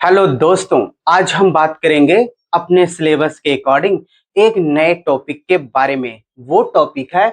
Hello दोस्तों, आज हम बात करेंगे अपने सिलेबस के अकॉर्डिंग एक नए टॉपिक के बारे में। वो टॉपिक है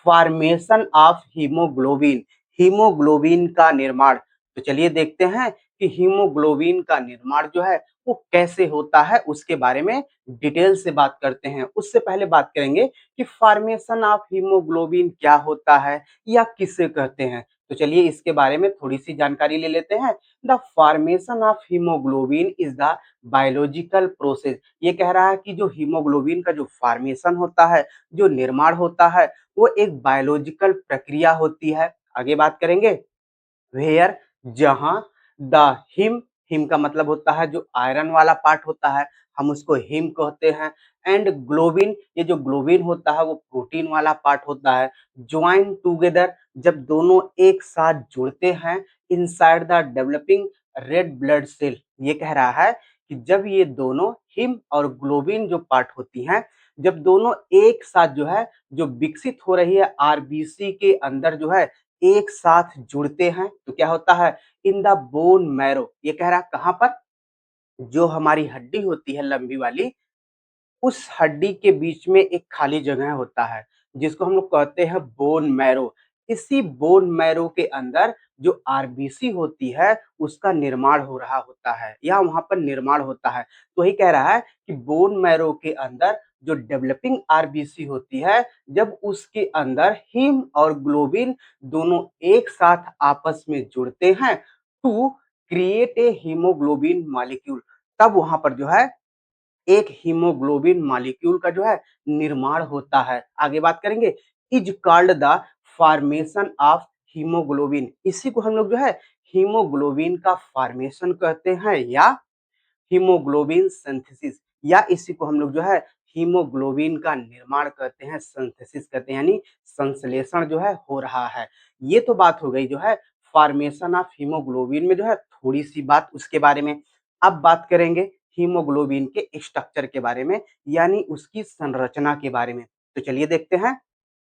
फॉर्मेशन ऑफ हीमोग्लोबिन। हीमोग्लोबिन का निर्माण। तो चलिए देखते हैं कि हीमोग्लोबिन का निर्माण जो है वो कैसे होता है, उसके बारे में डिटेल से बात करते हैं। उससे पहले बात करेंगे कि फॉर्मेशन ऑफ हीमोग्लोबिन क्या होता है या किसे कहते हैं। तो चलिए इसके बारे में थोड़ी सी जानकारी ले लेते हैं। The formation of haemoglobin is the biological process. ये कह रहा है कि जो हीमोग्लोबिन का जो फॉर्मेशन होता है, जो निर्माण होता है, वो एक बायोलॉजिकल प्रक्रिया होती है। आगे बात करेंगे वेयर, जहां द हिम, हिम का मतलब होता है जो आयरन वाला पार्ट होता है, हम उसको हिम कहते हैं। एंड ग्लोबिन, ये जो ग्लोबिन होता है वो प्रोटीन वाला पार्ट होता है। ज्वाइन टुगेदर, जब दोनों एक साथ जुड़ते हैं inside the developing red blood cell. ये कह रहा है कि जब ये दोनों हिम और ग्लोबिन जो पार्ट होती हैं, जब दोनों एक साथ जो है, जो विकसित हो रही है आरबीसी के अंदर जो है, एक साथ जुड़ते हैं तो क्या होता है, इन द बोन मैरो। ये कह रहा है कहां पर, जो हमारी हड्डी होती है लंबी वाली, उस हड्डी के बीच में एक खाली जगह होता है जिसको हम लोग कहते हैं बोन मैरो। इसी बोन मैरो के अंदर जो आरबीसी होती है उसका निर्माण हो रहा होता है या वहां पर निर्माण होता है। तो वही कह रहा है कि बोन मैरो के अंदर जो डेवलपिंग आरबीसी होती है, जब उसके अंदर हीम और ग्लोबिन दोनों एक साथ आपस में जुड़ते हैं to create a haemoglobin molecule, तब वहां पर जो है एक हीमोग्लोबिन मॉलिक्यूल का जो है निर्माण होता है। आगे बात करेंगे, is called the formation of haemoglobin. इसी को हम लोग जो है हीमोग्लोबिन का फॉर्मेशन कहते हैं या हीमोग्लोबिन सिंथेसिस, या इसी को हम लोग जो है हीमोग्लोबिन का निर्माण कहते हैं, सिंथेसिस कहते हैं, यानी संश्लेषण जो है हो रहा है। ये तो बात हो गई जो है फॉर्मेशन ऑफ हीमोग्लोबिन में जो है थोड़ी सी बात उसके बारे में। अब बात करेंगे हीमोग्लोबिन के स्ट्रक्चर के बारे में, यानी उसकी संरचना के बारे में। तो चलिए देखते हैं,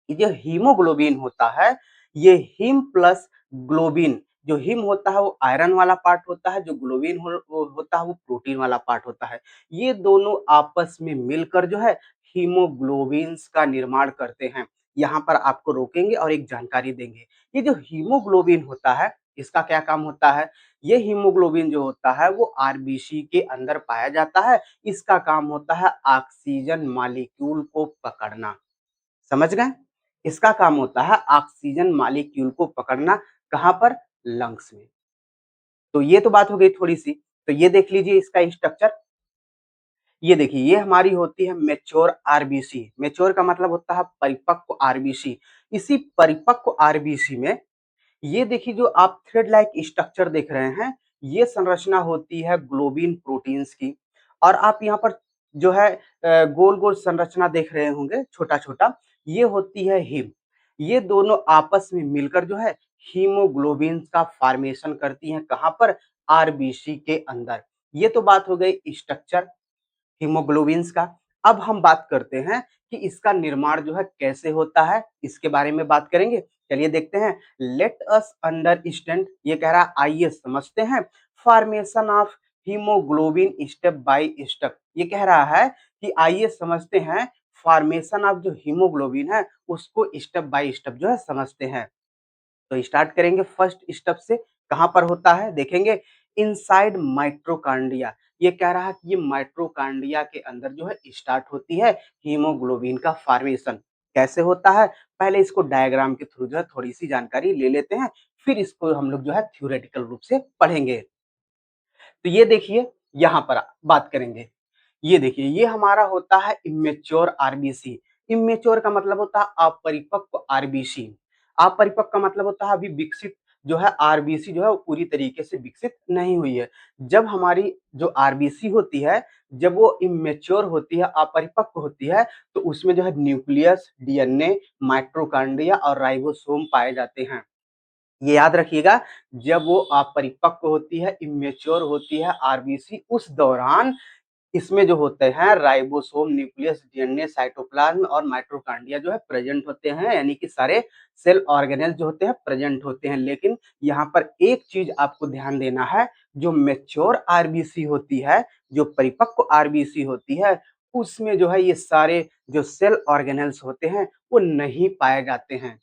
ये जो हीमोग्लोबिन होता है, ये हीम प्लस ग्लोबिन, जो हीम होता है वो आयरन वाला पार्ट होता है, जो ग्लोबिन वो होता है वो प्रोटीन वाला पार्ट होता है। ये दोनों आपस में मिलकर जो है हीमोग्लोबिन्स का निर्माण करते हैं। यहाँ पर आपको रोकेंगे और एक जानकारी देंगे। ये जो हीमोग्लोबिन होता है, इसका क्या काम होता है? ये हीमोग्लोबिन जो होता है वो आरबीसी के अंदर पाया जाता है। इसका काम होता है ऑक्सीजन मॉलिक्यूल को पकड़ना। समझ गए? इसका काम होता है ऑक्सीजन मॉलिक्यूल को पकड़ना। कहाँ पर? लंग्स में। तो ये तो बात हो गई थोड़ी सी। तो ये देख लीजिए इसका स्ट्रक्चर। ये देखिए, ये हमारी होती है मैच्योर आरबीसी। मैच्योर का मतलब होता है परिपक्व आरबीसी। इसी परिपक्व आरबीसी में ये देखिए, जो आप थ्रेड लाइक स्ट्रक्चर देख रहे हैं, ये संरचना होती है ग्लोबिन प्रोटीन्स की। और आप यहाँ पर जो है गोल गोल संरचना देख रहे होंगे छोटा छोटा, ये होती है हिम। ये दोनों आपस में मिलकर जो है हीमोग्लोबिन का फॉर्मेशन करती हैं। कहाँ पर? आरबीसी के अंदर। ये तो बात हो गई स्ट्रक्चर हीमोग्लोबिन्स का। अब हम बात करते हैं कि इसका निर्माण जो है कैसे होता है, इसके बारे में बात करेंगे। चलिए देखते हैं। लेट अस अंडरस्टैंड, ये कह रहा है आइए समझते हैं formation of haemoglobin step by step. ये कह रहा है कि आइए समझते हैं फॉर्मेशन ऑफ जो हीमोग्लोबिन है उसको स्टेप बाय स्टेप जो है समझते हैं। तो स्टार्ट करेंगे फर्स्ट स्टेप से। कहां पर होता है देखेंगे, इनसाइड माइट्रोकांड्रिया। ये कह रहा है कि ये माइट्रोकांड्रिया के अंदर जो है स्टार्ट होती है हीमोग्लोबिन का फॉर्मेशन। कैसे होता है, पहले इसको डायग्राम के थ्रू जो है थोड़ी सी जानकारी ले लेते हैं, फिर इसको हम लोग जो है थ्योरेटिकल रूप से पढ़ेंगे। तो ये देखिए, यहाँ पर बात करेंगे। ये देखिए, ये हमारा होता है इमेच्योर आरबीसी। इमेच्योर का मतलब होता है अपरिपक्व आरबीसी। अपरिपक्व का मतलब होता है अभी विकसित जो है आरबीसी जो है वो पूरी तरीके से विकसित नहीं हुई है। जब हमारी जो आरबीसी होती है, जब वो इमेच्योर होती है, अपरिपक्व होती है, तो उसमें जो है न्यूक्लियस, डीएनए, माइट्रोकांड्रिया और राइबोसोम पाए जाते हैं। ये याद रखिएगा, जब वो अपरिपक्व होती है, इमेच्योर होती है आरबीसी, उस दौरान इसमें जो होते हैं राइबोसोम, न्यूक्लियस, डीएनए, साइटोप्लाज्म और माइटोकॉन्ड्रिया जो है प्रेजेंट होते हैं, यानी कि सारे सेल ऑर्गेनेल जो होते हैं प्रेजेंट होते हैं। लेकिन यहाँ पर एक चीज आपको ध्यान देना है, जो मैच्योर आरबीसी होती है, जो परिपक्व आरबीसी होती है, उसमें जो है ये सारे जो सेल ऑर्गेनेल्स होते हैं वो नहीं पाए जाते हैं।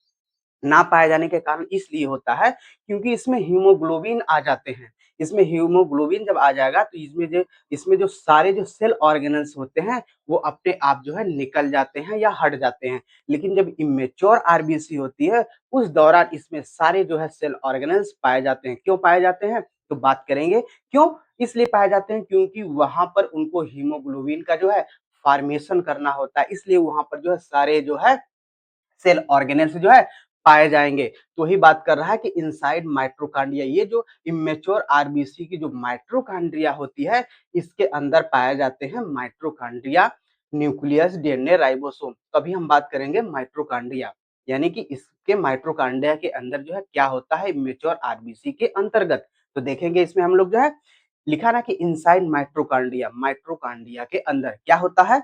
ना पाए जाने के कारण इसलिए होता है क्योंकि इसमें हीमोग्लोबिन आ जाते हैं। इसमें हीमोग्लोबिन जब आ जाएगा तो इसमें जो सारे जो सेल ऑर्गेनल्स होते हैं वो अपने आप जो है निकल जाते हैं या हट जाते हैं। लेकिन जब इमेच्योर आरबीसी होती है उस दौरान इसमें सारे जो है सेल ऑर्गेनल्स पाए जाते हैं। क्यों पाए जाते हैं? तो बात करेंगे क्यों इसलिए पाए जाते हैं, क्योंकि वहां पर उनको हीमोग्लोबिन का जो है फॉर्मेशन करना होता है, इसलिए वहां पर जो है सारे जो है सेल ऑर्गेनेल्स जो है पाए जाएंगे। तो ही बात कर रहा है कि इनसाइड माइट्रोकांड्रिया, ये जो इमेच्योर आरबीसी की जो माइट्रोकांड्रिया होती है इसके अंदर पाए जाते हैं माइट्रोकांड्रिया, न्यूक्लियस, डीएनए, राइबोसोम। तो अभी हम बात करेंगे माइट्रोकांड्रिया, यानी कि इसके माइट्रोकांड्रिया के अंदर जो है क्या होता है इमेच्योर आरबीसी के अंतर्गत। तो देखेंगे इसमें हम लोग जो है लिखा ना कि इनसाइड माइट्रोकांड्रिया, माइट्रोकांड्रिया के अंदर क्या होता है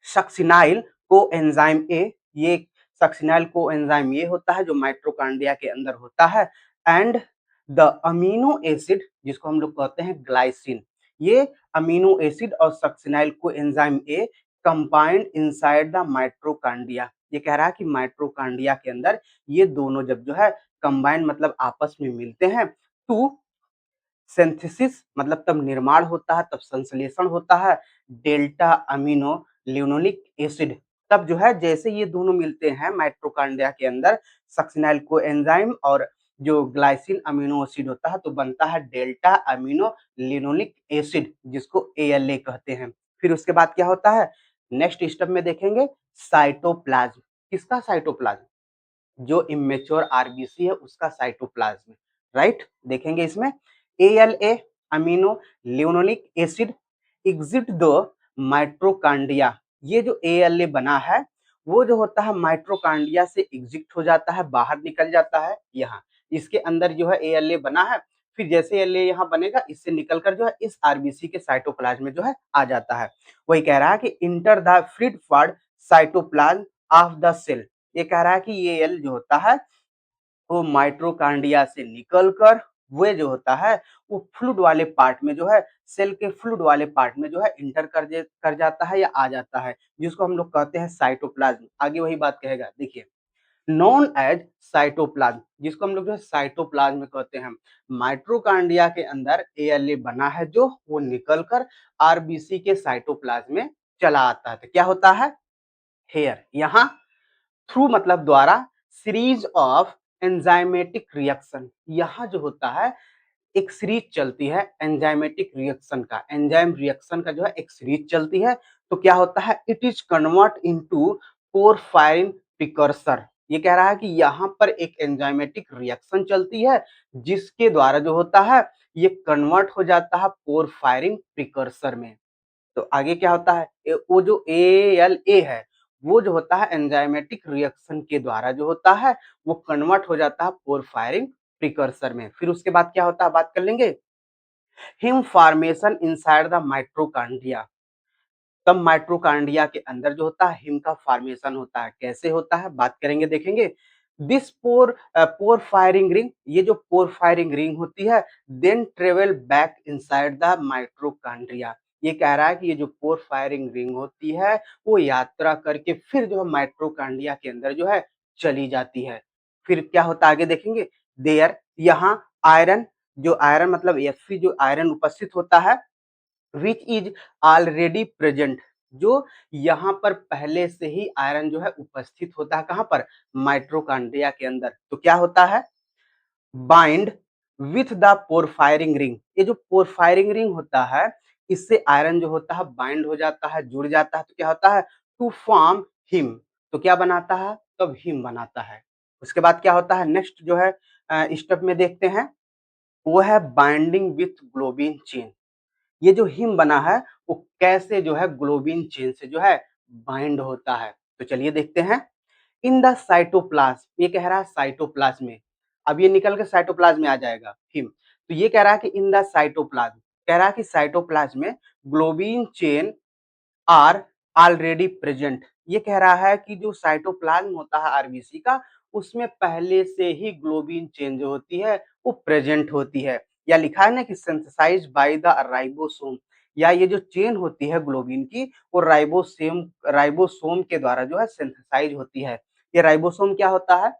सक्सिनाइल कोएंजाइम ए, ये सक्सिनाइल कोएंजाइम ये होता है जो माइटोकॉन्ड्रिया के अंदर होता है। एंड द अमीनो एसिड जिसको हम लोग कहते हैं ग्लाइसिन, ये अमीनो एसिड और succinyl coenzyme A combined inside the mitochondria. ये कह रहा है कि माइटोकॉन्ड्रिया के अंदर ये दोनों जब जो है कंबाइन मतलब आपस में मिलते हैं तो सिंथेसिस मतलब तब निर्माण होता है, तब संश्लेषण होता है डेल्टा अमीनो लिनोलिक एसिड। तब जो है जैसे ये दोनों मिलते हैं माइटोकॉन्ड्रिया के अंदर सक्सिनाइल कोएंजाइम और जो ग्लाइसिन अमीनो एसिड होता है तो बनता है डेल्टा अमीनो लिनोलिक एसिड जिसको ALA कहते हैं। फिर उसके बाद क्या होता है नेक्स्ट स्टेप में देखेंगे साइटोप्लाज्म। किसका साइटोप्लाज्म? जो इमेच्योर आरबीसी है उसका साइटोप्लाज्म, राइट। देखेंगे इसमें ALA amino linoleic acid exit the mitochondria. ये जो ALA बना है वो जो होता है माइट्रोकांड्रिया से एग्जिट हो जाता है, बाहर निकल जाता है। यहाँ इसके अंदर जो है ALA बना है, फिर जैसे ALA यहाँ बनेगा इससे निकलकर जो है इस आरबीसी के साइटोप्लाज्म में जो है आ जाता है। वही कह रहा है कि enter the fluid form cytoplasm of the cell. ये कह रहा है कि ये एल जो होता है वो माइट्रोकांड्रिया से निकलकर वो जो होता है वो फ्लूइड वाले पार्ट में जो है सेल के फ्लूइड वाले पार्ट में जो है इंटर कर जाता है या आ जाता है, जिसको हम लोग कहते हैं साइटोप्लाज्म। आगे वही बात कहेगा, देखिए नॉन एज साइटोप्लाज्म, जिसको हम लोग जो है साइटोप्लाज्म कहते हैं। माइट्रोकांड्रिया के अंदर ALA बना है जो वो निकलकर आरबीसी के साइटोप्लाज्म में चला आता है। तो क्या होता है हेयर यहाँ थ्रू मतलब द्वारा सीरीज ऑफ एंजाइमेटिक रिएक्शन, यहाँ जो होता है एक सीरीज चलती है एंजाइमेटिक रिएक्शन का, एंजाइम रिएक्शन का जो है एक सीरीज चलती है। तो क्या होता है it is convert into porphyrin precursor. ये कह रहा है कि यहाँ पर एक एंजाइमेटिक रिएक्शन चलती है जिसके द्वारा जो होता है ये कन्वर्ट हो जाता है पोरफायरिन प्रिकर्सर में। तो आगे क्या होता है वो जो ALA है वो जो होता है एंजाइमेटिक रिएक्शन के द्वारा जो होता है वो कन्वर्ट हो जाता है पोरफायरिन प्रिकर्सर में। फिर उसके बाद क्या होता है बात कर लेंगे him formation inside the mitochondria. तब माइट्रोकांड्रिया के अंदर जो होता है हिम का फॉर्मेशन होता है। कैसे होता है बात करेंगे देखेंगे। दिस पोर फायरिंग रिंग, ये जो पोर फायरिंग रिंग होती है then travel back inside the mitochondria. ये कह रहा है कि ये जो पोर फायरिंग रिंग होती है वो यात्रा करके फिर जो है माइट्रोकांड्रिया के अंदर जो है चली जाती है। फिर क्या होता है आगे देखेंगे देयर यहाँ आयरन, जो आयरन मतलब Fe जो आयरन उपस्थित होता है विच इज ऑलरेडी प्रेजेंट, जो यहाँ पर पहले से ही आयरन जो है उपस्थित होता है कहाँ पर माइट्रोकांड्रिया के अंदर। तो क्या होता है बाइंड विथ द पोरफायरिंग रिंग, ये जो पोरफायरिंग रिंग होता है इससे आयरन जो होता है बाइंड हो जाता है, जुड़ जाता है। तो क्या होता है टू फॉर्म हिम, तो क्या बनाता है तब हिम बनाता है। उसके बाद क्या होता है नेक्स्ट जो है स्टेप में देखते हैं वो है बाइंडिंग विथ ग्लोबिन चेन। ये जो हिम बना है वो कैसे जो है ग्लोबिन चेन से जो है बाइंड होता है। तो चलिए देखते हैं इन द साइटोप्लाज्म, ये कह रहा है साइटोप्लाज्म में। अब ये निकल के साइटोप्लाज्म में आ जाएगा हिम। तो ये कह रहा है कि इन द साइटोप्लाज्म कह रहा है कि साइटोप्लाज्म में globin chain are already present. ये कह रहा है कि जो साइटोप्लाज्म होता है आरबीसी का, उसमें पहले से ही ग्लोबिन चेन जो होती है वो प्रेजेंट होती है। या लिखा है ना कि सिंथेसाइज्ड बाय द राइबोसोम, या ये जो चेन होती है ग्लोबिन की, वो राइबोसोम के द्वारा जो है सिंथेसाइज होती है। ये राइबोसोम क्या होता है?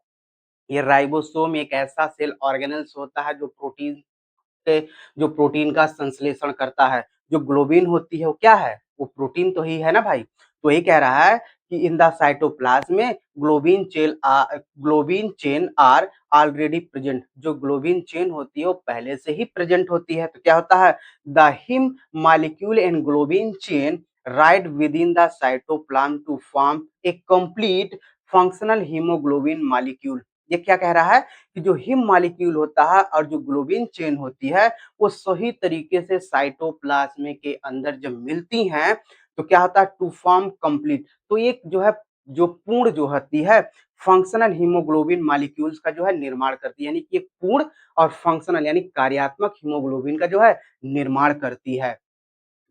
ये राइबोसोम एक ऐसा सेल ऑर्गेनेल्स होता है से जो प्रोटीन का संश्लेषण करता है। जो ग्लोबिन होती है वो क्या है? वो प्रोटीन तो ही है ना भाई। तो यही कह रहा है कि इन द साइटोप्लाज्म में globin chain are already present. जो ग्लोबिन चेन होती है वो पहले से ही प्रेजेंट होती है। तो क्या होता है? The haem molecule and globin chain ride with in the cytoplasm to form a complete functional haemoglobin molecule. ये क्या कह रहा है कि जो हिम मॉलिक्यूल होता है और जो ग्लोबिन चेन होती है वो सही तरीके से साइटोप्लाज्म के अंदर जब मिलती हैं तो क्या होता है? To form complete. तो एक जो है, जो पूर्ण जो होती है फंक्शनल हीमोग्लोबिन मॉलिक्यूल्स का जो है निर्माण करती है, यानी कि एक पूर्ण और फंक्शनल यानी कार्यात्मक हीमोग्लोबिन का जो है निर्माण करती है।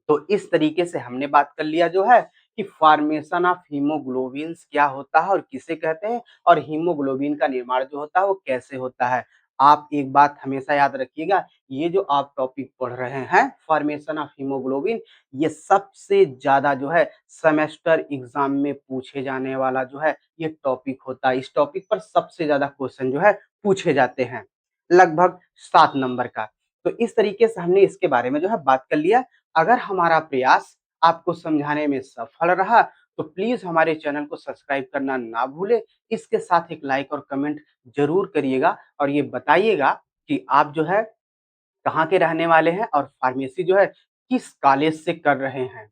तो इस तरीके से हमने बात कर लिया जो है कि फॉर्मेशन ऑफ हीमोग्लोबिन्स क्या होता है और किसे कहते हैं, और हीमोग्लोबिन का निर्माण जो होता है वो कैसे होता है। आप एक बात हमेशा याद रखिएगा, ये जो आप टॉपिक पढ़ रहे हैं फॉर्मेशन ऑफ हीमोग्लोबिन, ये सबसे ज्यादा जो है सेमेस्टर एग्जाम में पूछे जाने वाला जो है ये टॉपिक होता है। इस टॉपिक पर सबसे ज्यादा क्वेश्चन जो है पूछे जाते हैं, लगभग 7 नंबर का। तो इस तरीके से हमने इसके बारे में जो है बात कर लिया। अगर हमारा प्रयास आपको समझाने में सफल रहा तो प्लीज हमारे चैनल को सब्सक्राइब करना ना भूले। इसके साथ एक लाइक और कमेंट जरूर करिएगा और ये बताइएगा कि आप जो है कहाँ के रहने वाले हैं और फार्मेसी जो है किस कॉलेज से कर रहे हैं।